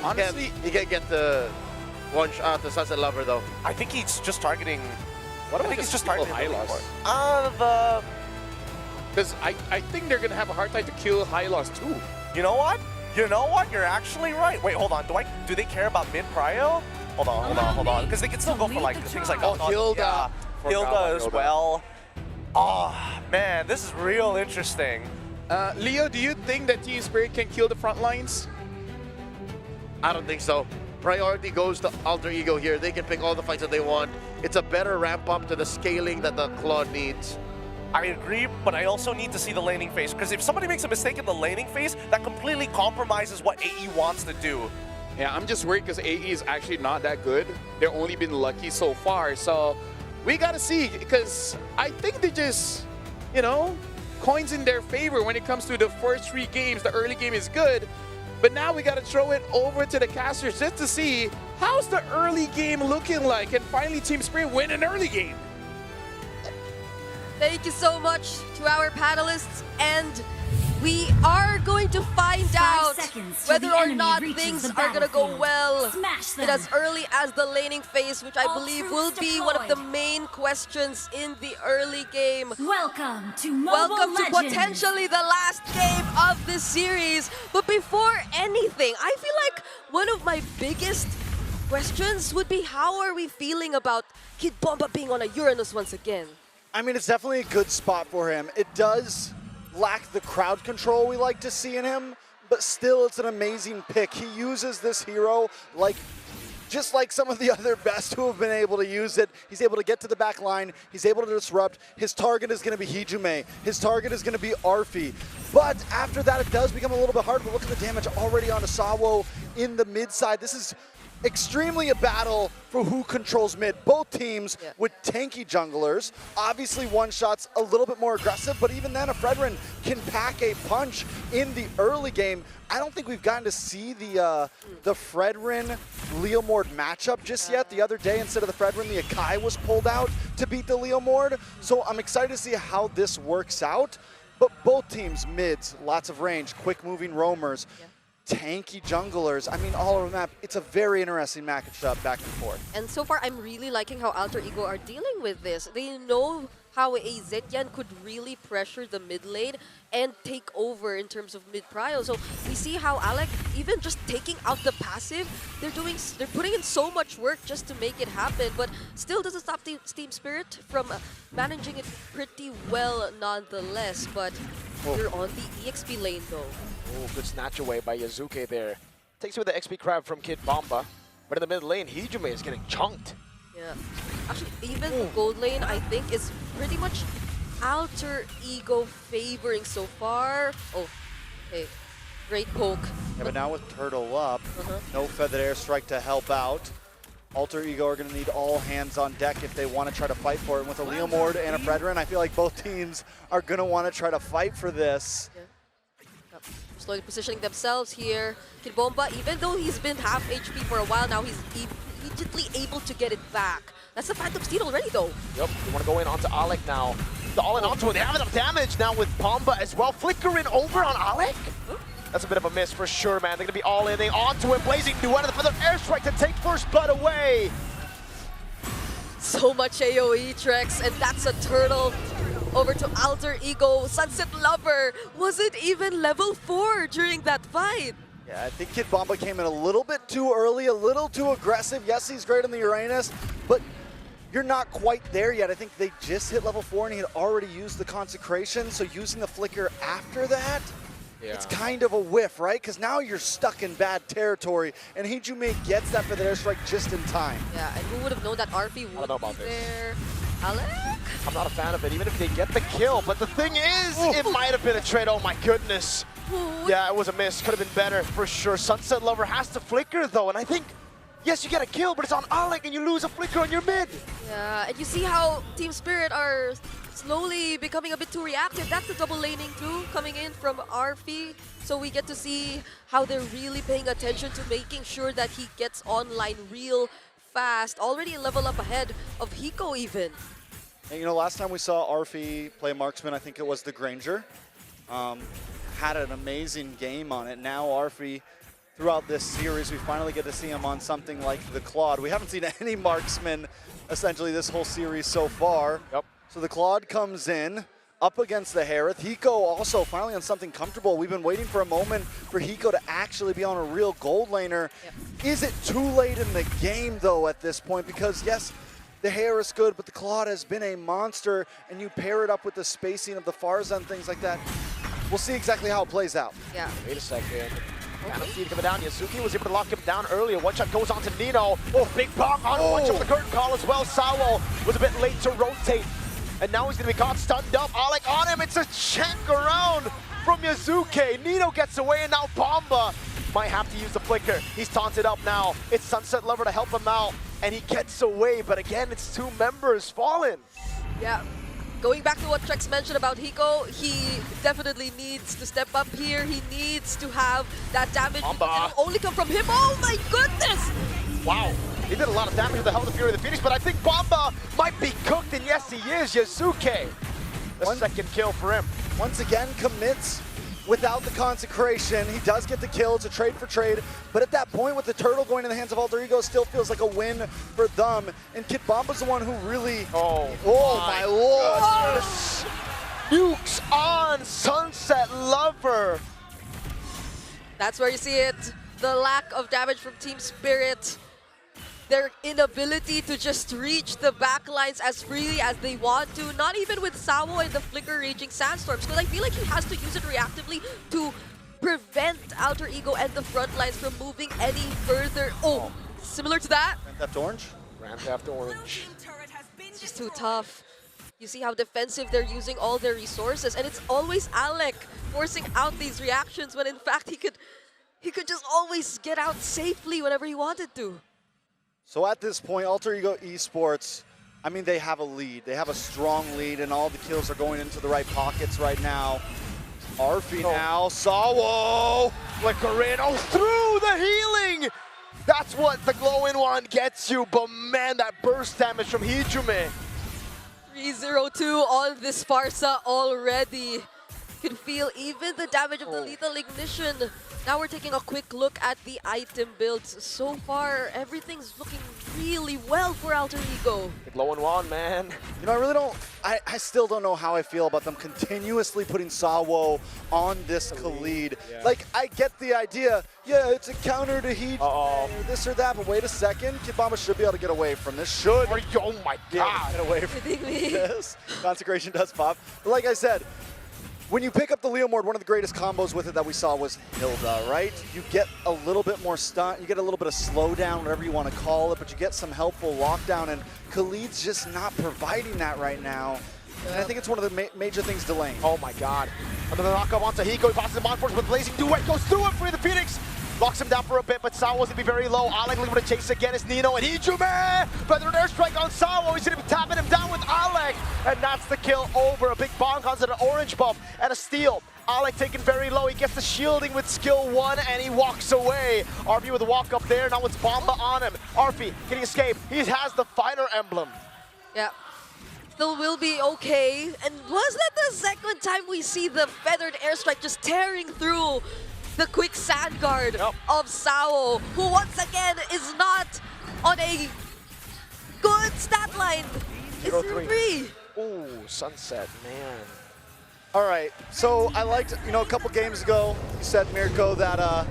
Honestly, You can't get the one shot, the Sunset Lover, though. I think he's just targeting. what I about think the he's just people targeting the Hylos? lead Because I think they're gonna have a hard time to kill Hylos too. You know what? You know what? You're actually right. Wait, hold on. Do they care about mid prio? Hold on. Because they can still go for like things like Hilda. Yeah, Forgot Hilda about as Hilda. well. Oh man, this is real interesting. Leo, do you think that Team Spirit can kill the front lines? I don't think so. Priority goes to Alter Ego here. They can pick all the fights that they want. It's a better ramp up to the scaling that the Claude needs. I agree, but I also need to see the laning phase, because if somebody makes a mistake in the laning phase, that completely compromises what AE wants to do. Yeah, I'm just worried because AE is actually not that good. They've only been lucky so far, so we gotta see, because I think they just, you know, coins in their favor when it comes to the first 3 games. The early game is good, but now we gotta throw it over to the casters just to see how's the early game looking like, and finally Team Spirit win an early game. Thank you so much to our panelists, and we are going to find 5 out seconds till whether the or enemy not reaches things the are gonna go battlefield. well Smash them. in as early as the laning phase, which I All believe troops will be one of the deployed. main questions in the early game. Welcome to Mobile Welcome to Legends. potentially the last game of this series. But before anything, I feel like one of my biggest questions would be, how are we feeling about Kid Bomba being on a Uranus once again? I mean, it's definitely a good spot for him. It does lack the crowd control we like to see in him, but still it's an amazing pick. He uses this hero just like some of the other best who have been able to use it. He's able to get to the back line. He's able to disrupt. His target is going to be Hijume. His target is going to be Arfi. But after that, it does become a little bit harder. But look at the damage already onto Sawo in the mid side. This is extremely a battle for who controls mid. Both teams with tanky junglers. Obviously, one shot's a little bit more aggressive, but even then, a Fredrin can pack a punch in the early game. I don't think we've gotten to see the Fredrin Leomord matchup just yet. The other day, instead of the Fredrin, the Akai was pulled out to beat the Leomord. So I'm excited to see how this works out. But both teams, mids, lots of range, quick moving roamers, tanky junglers. I mean, all over the map. It's a very interesting matchup back and forth. And so far, I'm really liking how Alter Ego are dealing with this. They know how a Zetian could really pressure the mid lane and take over in terms of mid prio. So we see how Alec, even just taking out the passive, they're putting in so much work just to make it happen, but still doesn't stop Team Spirit from managing it pretty well nonetheless. But you're on the EXP lane though. Oh, good snatch away by Yazuke there. Takes away the XP grab from Kid Bomba. But in the mid lane, Hijume is getting chunked. Yeah. Actually, even gold lane, I think, is pretty much Alter Ego favoring so far. Oh, okay. Great poke. Yeah, but now with Turtle up, no Feathered Airstrike to help out. Alter Ego are going to need all hands on deck if they want to try to fight for it. And with a Leomord and a Fredrin, I feel like both teams are going to want to try to fight for this. Slowly positioning themselves here. Kid Bomba, even though he's been half HP for a while now, he's immediately able to get it back. That's the Phantom Steed already though. Yep, they want to go in onto Alec now. The all-in onto it. They have enough damage now with Bomba as well. Flickering over on Alec. That's a bit of a miss for sure, man. They're going to be all in. They onto it. Blazing Duet for the airstrike to take first blood away. So much AoE, Trex, and that's a turtle. Over to Alter Ego. Sunset Lover wasn't even level 4 during that fight. Yeah, I think Kid Bomba came in a little bit too early, a little too aggressive. Yes, he's great on the Uranus, but you're not quite there yet. I think they just hit level 4 and he had already used the Consecration, so using the Flicker after that, it's kind of a whiff, right? Because now you're stuck in bad territory, and Hijume gets that for the airstrike just in time. Yeah, and who would have known that Arfi would be there? Alec? I'm not a fan of it, even if they get the kill. But the thing is, it might have been a trade. Oh my goodness. Yeah, it was a miss. Could have been better for sure. Sunset Lover has to flicker though, and I think, yes, you get a kill, but it's on Alec and you lose a flicker on your mid. Yeah, and you see how Team Spirit are slowly becoming a bit too reactive. That's the double laning too, coming in from Arfi. So we get to see how they're really paying attention to making sure that he gets online real fast. Already a level up ahead of Hiko even. And you know, last time we saw Arfi play Marksman, I think it was the Granger. Had an amazing game on it. Now Arfi throughout this series. We finally get to see him on something like the Claude. We haven't seen any marksman essentially this whole series so far. Yep. So the Claude comes in up against the Harith. Hiko also finally on something comfortable. We've been waiting for a moment for Hiko to actually be on a real gold laner. Yep. Is it too late in the game though at this point? Because yes, the hair is good, but the Claude has been a monster, and you pair it up with the spacing of the Pharsa and things like that. We'll see exactly how it plays out. Yeah. Wait a second. Kind of see it coming down. Yasuki was able to lock him down earlier. One shot goes on to Nino. Oh, big bonk on one shot with the curtain call as well. Sawo was a bit late to rotate. And now he's going to be caught stunned up. Alec on him. It's a check around from Yasuke. Nino gets away, and now Bomba might have to use the flicker. He's taunted up now. It's Sunset Lover to help him out. And he gets away. But again, it's 2 members fallen. Yeah. Going back to what Trex mentioned about Hiko, he definitely needs to step up here. He needs to have that damage. Bomba. It'll only come from him. Oh my goodness! Wow. He did a lot of damage with the Hell of the Fury of the Phoenix, but I think Bomba might be cooked, and yes, he is. Yasuke, the second kill for him. Once again, commits without the consecration. He does get the kill. It's a trade for trade. But at that point, with the turtle going in the hands of Alter Ego, still feels like a win for them. And Kid Bomba's the one who really... Oh my lord! Nukes on Sunset Lover. That's where you see it. The lack of damage from Team Spirit. Their inability to just reach the backlines as freely as they want to. Not even with Sawo and the Flicker raging Sandstorms. Because I feel like he has to use it reactively to prevent Alter Ego and the front lines from moving any further. Oh, similar to that. Grand Theft Orange? Grand Theft Orange. It's just too tough. You see how defensive they're using all their resources. And it's always Alec forcing out these reactions when in fact he could just always get out safely whenever he wanted to. So at this point, Alter Ego Esports, I mean, they have a lead. They have a strong lead, and all the kills are going into the right pockets right now. Arfi now, Sawo! Flicker in, through the healing! That's what the glow-in one gets you, but man, that burst damage from Hijume. 302 on this Pharsa already. You can feel even the damage of the lethal ignition. Now we're taking a quick look at the item builds. So far, everything's looking really well for Alter Ego. The glow-in one, man. You know, I really don't, I still don't know how I feel about them continuously putting Sawo on this Khalid. Yeah. Like, I get the idea, yeah, it's a counter to Heat, Uh-oh. or this or that, but wait a second, Kid Bomba should be able to get away from this. Should Oh my god. get away from Kidding me? this. Consecration does pop. But like I said, when you pick up the Leomord, one of the greatest combos with it that we saw was Hilda, right? You get a little bit more stun, you get a little bit of slowdown, whatever you want to call it, but you get some helpful lockdown, and Khalid's just not providing that right now. And I think it's one of the major things delaying. Oh my god. Another knockup onto Hiko. He passes him on force with Blazing Duet. Goes through it for the Phoenix. Locks him down for a bit, but Sawo was going to be very low. Alec looking to chase again is Nino and Hijume! But an airstrike on Sawo. He's going to be tapping him down with Alec. And that's the kill over. A big bonk onto the orange buff and a steal. Alec taken very low. He gets the shielding with skill 1 and he walks away. Arfi with a walk up there. Now it's Bomba on him. Arfi, can he escape? He has the fighter emblem. Yeah. Still will be okay. And was that the second time we see the feathered airstrike just tearing through the quick sand guard of Sawo, who once again is not on a good stat line. It's 0-3. Ooh, Sunset, man. All right, so I liked, you know, a couple games ago, you said, Mirko, that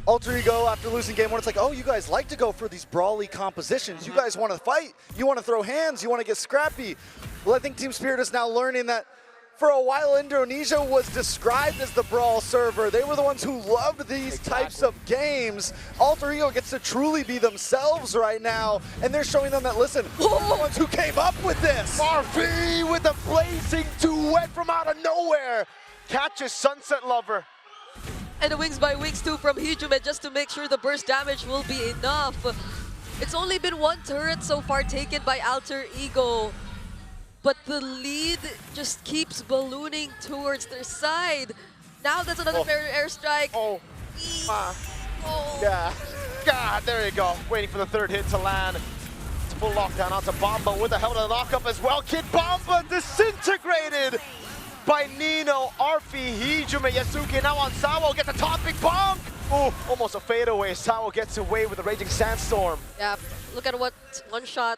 Alter Ego, after losing game 1, it's like, oh, you guys like to go for these brawly compositions. You guys want to fight. You want to throw hands. You want to get scrappy. Well, I think Team Spirit is now learning that for a while, Indonesia was described as the brawl server. They were the ones who loved these types of games. Alter Ego gets to truly be themselves right now, and they're showing them that, listen, we're the ones who came up with this. Arfi with a Blazing Duet from out of nowhere. Catches Sunset Lover. And the wings by wings too from Hijume just to make sure the burst damage will be enough. It's only been 1 turret so far taken by Alter Ego, but the lead just keeps ballooning towards their side. Now that's another fair airstrike. Oh. Oh. Yeah. God, there you go. Waiting for the 3rd hit to land. It's full lockdown onto Bomba with a hell of a knockup as well. Kid Bomba disintegrated by Nino, Arfi, Hijume, Yasuki now on Sawo. Gets a top big bonk. Ooh, almost a fadeaway. Sao gets away with the Raging Sandstorm. Yeah, look at what one shot.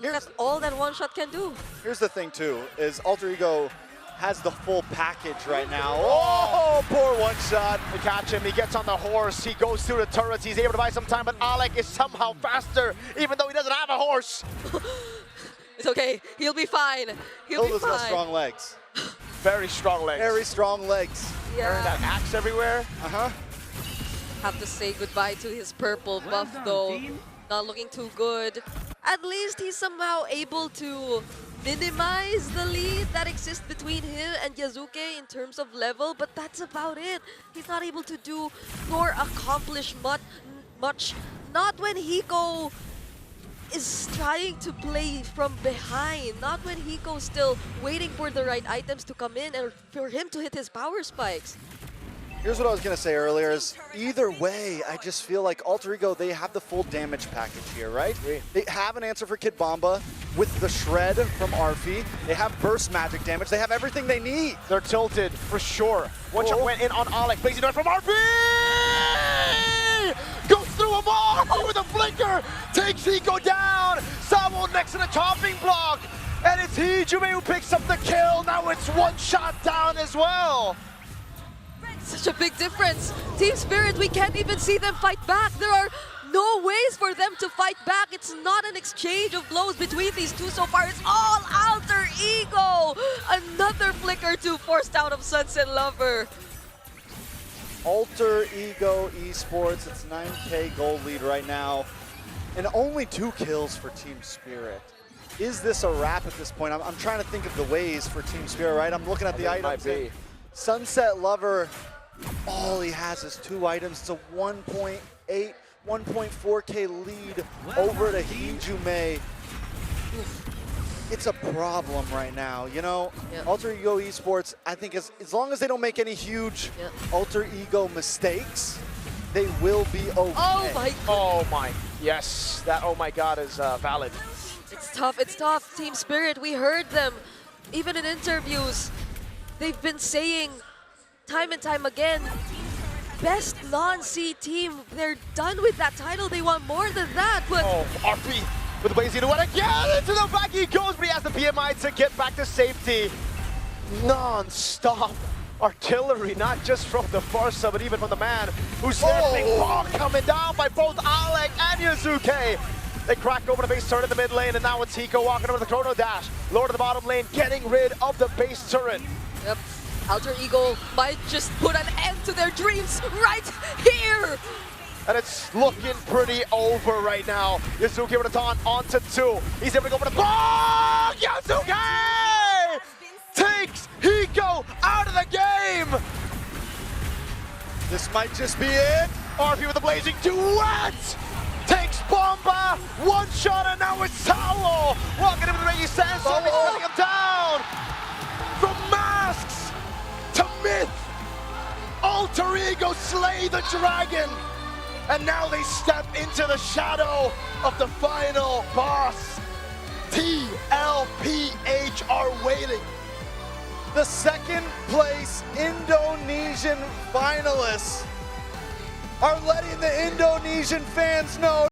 Look at all that one shot can do. Here's the thing too, is Alter Ego has the full package right now. Oh, poor one shot. They catch him, he gets on the horse, he goes through the turrets, he's able to buy some time, but Alec is somehow faster, even though he doesn't have a horse. It's okay. He'll be fine. He'll be Hilda's got fine. strong legs. Very strong legs. Very strong legs. Carrying that Yeah. axe everywhere. Uh-huh. Have to say goodbye to his purple buff though. Not looking too good. At least he's somehow able to minimize the lead that exists between him and Yasuke in terms of level, but that's about it. He's not able to do nor accomplish much. Not when Hiko is trying to play from behind. Not when Hiko's still waiting for the right items to come in and for him to hit his power spikes. Here's what I was going to say earlier is either way, I just feel like Alter Ego, they have the full damage package here, right? They have an answer for Kid Bomba with the Shred from Arfi. They have burst magic damage. They have everything they need. They're tilted for sure. One shot went in on Alec, blazing down from RP! Goes through them all with a flicker, takes Hiko down. Samo next to the chopping block, and it's Hijume who picks up the kill. Now it's one shot down as well. Such a big difference. Team Spirit, we can't even see them fight back. There are no ways for them to fight back. It's not an exchange of blows between these two so far. It's all Alter Ego. Another flicker to forced out of Sunset Lover. Alter Ego Esports, it's 9K gold lead right now. And only 2 kills for Team Spirit. Is this a wrap at this point? I'm trying to think of the ways for Team Spirit, right? I'm looking at the items. be. Sunset Lover, all he has is 2 items. It's a 1.8, 1.4K lead over to Hijume. It's a problem right now, you know? Yeah. Alter Ego Esports, I think as long as they don't make any huge Yeah. Alter Ego mistakes, they will be okay. Oh my god. Oh my, yes, that oh my god is valid. It's tough, it's tough. Team Spirit, we heard them. Even in interviews, they've been saying time and time again, best non-C team. They're done with that title. They want more than that, but Oh, RP with the Blazy to win again. Into the back he goes, but he has the PMI to get back to safety. Non-stop artillery, not just from the Farsa, but even from the man who's there. Big ball coming down by both Alec and Yasuke. They crack open a base turret in the mid lane, and now it's Hiko walking over the Chrono Dash. Lower to the bottom lane, getting rid of the base turret. yep, Alter Ego might just put an end to their dreams right here. And it's looking pretty over right now. Yasuke with a taunt onto 2. He's able to go for the ball! Yasuke takes Hiko out of the game! This might just be it. RP with the blazing duet! Takes Bomba, one shot, and now it's Towel! Walking in with the Reggie Sandstorm, he's cutting him down! From masks to myth! Alter Ego slay the dragon! And now they step into the shadow of the final boss. TLPH are waiting. The second place Indonesian finalists are letting the Indonesian fans know